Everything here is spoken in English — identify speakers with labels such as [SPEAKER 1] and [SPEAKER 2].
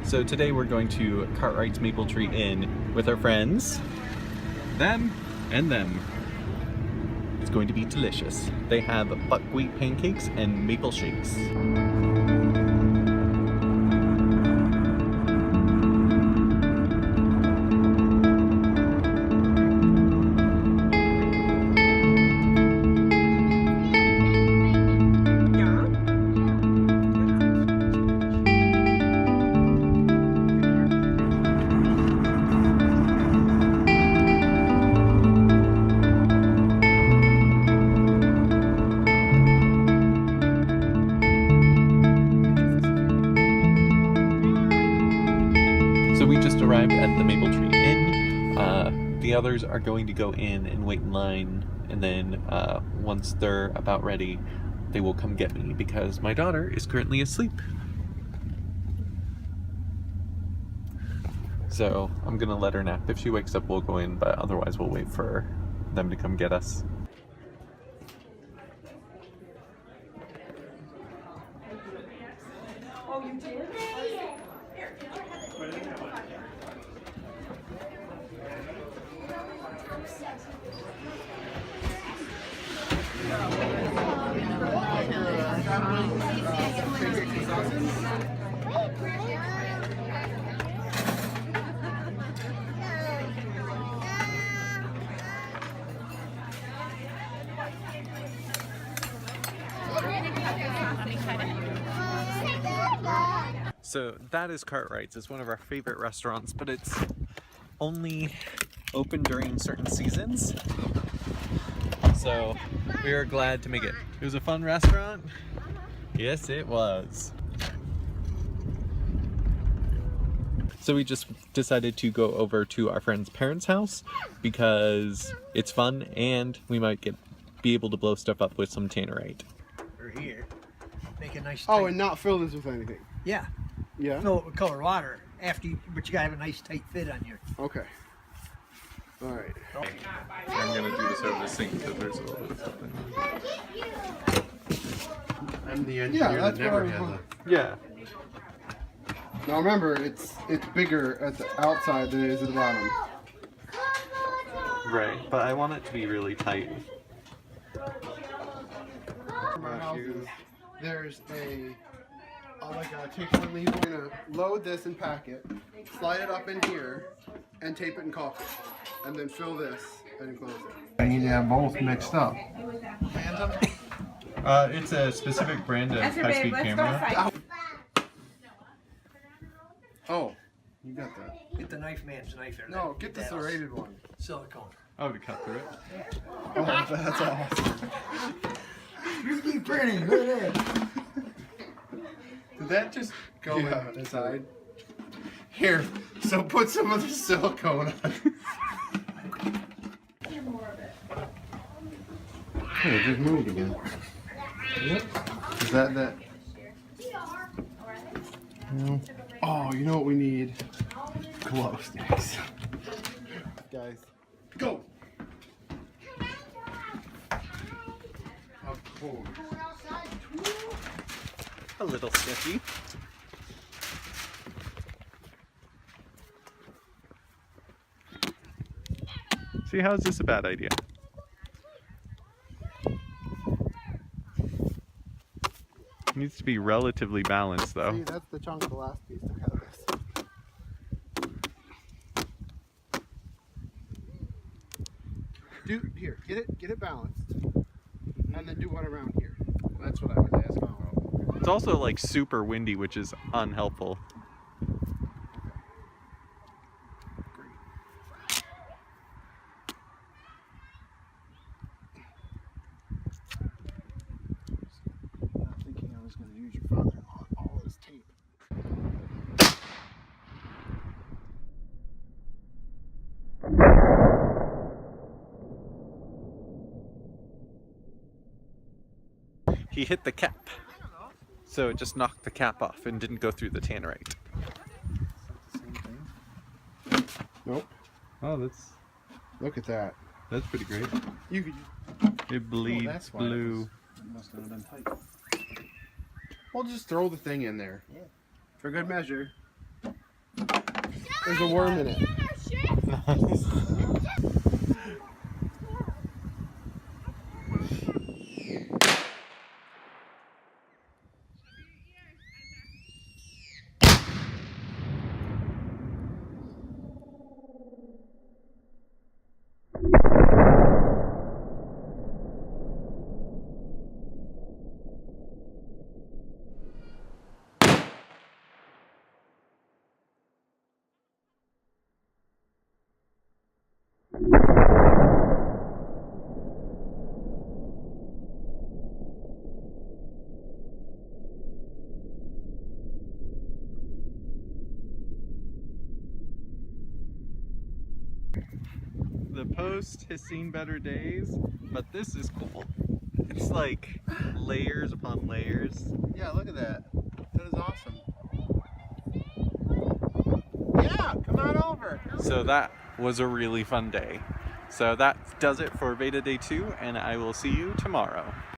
[SPEAKER 1] So today we're going to Cartwright's Maple Tree Inn with our friends, them and them. It's going to be delicious. They have buckwheat pancakes and maple shakes. So we just arrived at the Maple Tree Inn. The others are going to go in and wait in line, and then once they're about ready, they will come get me because my daughter is currently asleep. So I'm gonna let her nap. If she wakes up, we'll go in, but otherwise we'll wait for them to come get us.
[SPEAKER 2] Oh, you did?
[SPEAKER 1] So that is Cartwright's. It's one of our favorite restaurants, but it's only open during certain seasons. So we are glad to make it. It was a fun restaurant. Yes, it was. So we just decided to go over to our friend's parents' house because it's fun and we might be able to blow stuff up with some tannerite.
[SPEAKER 3] Or here. Make a nice
[SPEAKER 4] Oh,
[SPEAKER 3] tight,
[SPEAKER 4] and not fill this with anything.
[SPEAKER 3] yeah.
[SPEAKER 4] Yeah?
[SPEAKER 3] Fill it with colored water after you, but you gotta have a nice tight fit on your.
[SPEAKER 4] Okay. Alright.
[SPEAKER 1] I'm gonna do this over the sink so there's a little bit of something.
[SPEAKER 5] I'm the engineer that
[SPEAKER 4] that's
[SPEAKER 5] never
[SPEAKER 4] what I
[SPEAKER 5] had
[SPEAKER 4] was
[SPEAKER 5] the...
[SPEAKER 1] Yeah.
[SPEAKER 4] Now remember, it's bigger at the outside than it is at the bottom.
[SPEAKER 1] Right, but I want it to be really tight.
[SPEAKER 4] My house is, there's like a take one lead. We're gonna load this and pack it, slide it up in here, and tape it in caulk, and then fill this and enclose it.
[SPEAKER 5] I need to have both mixed up.
[SPEAKER 1] It's a specific brand of high-speed camera.
[SPEAKER 4] Oh, you got that.
[SPEAKER 3] Get the knife man's knife there.
[SPEAKER 4] No, get the
[SPEAKER 3] that
[SPEAKER 4] serrated one.
[SPEAKER 3] silicone.
[SPEAKER 1] Oh, to cut through it?
[SPEAKER 4] Oh, that's awesome.
[SPEAKER 3] 3D printing, look at that.
[SPEAKER 4] Did that just go inside? Here, so put some of the silicone on.
[SPEAKER 5] Hey, it just moved again.
[SPEAKER 4] Is that? No. Oh, you know what we need? Glow sticks. Guys, go! Of course.
[SPEAKER 1] A little sketchy. See, how is this a bad idea? It needs to be relatively balanced, though.
[SPEAKER 4] See, that's the chunk of the last piece to cut this. Here, get it balanced, and then do one around here. That's what I was asking about.
[SPEAKER 1] It's also like super windy, which is unhelpful.
[SPEAKER 4] Not thinking I was going to use your father-in-law and all his tape.
[SPEAKER 1] He hit the cap, so it just knocked the cap off and didn't go through the tannerite.
[SPEAKER 4] Nope.
[SPEAKER 1] Oh, that's
[SPEAKER 4] Look at that.
[SPEAKER 1] pretty great.
[SPEAKER 4] You could.
[SPEAKER 1] It bleeds
[SPEAKER 4] that's why it
[SPEAKER 1] blue.
[SPEAKER 4] Must not have been tight. Well, just throw the thing in there.
[SPEAKER 3] Yeah.
[SPEAKER 4] For good measure. There's a worm in it.
[SPEAKER 1] The post has seen better days, but this is cool. It's like layers upon layers.
[SPEAKER 5] Yeah, look at that. That is awesome. Yeah, come on over.
[SPEAKER 1] So that was a really fun day. So that does it for VEDA Day 2, and I will see you tomorrow.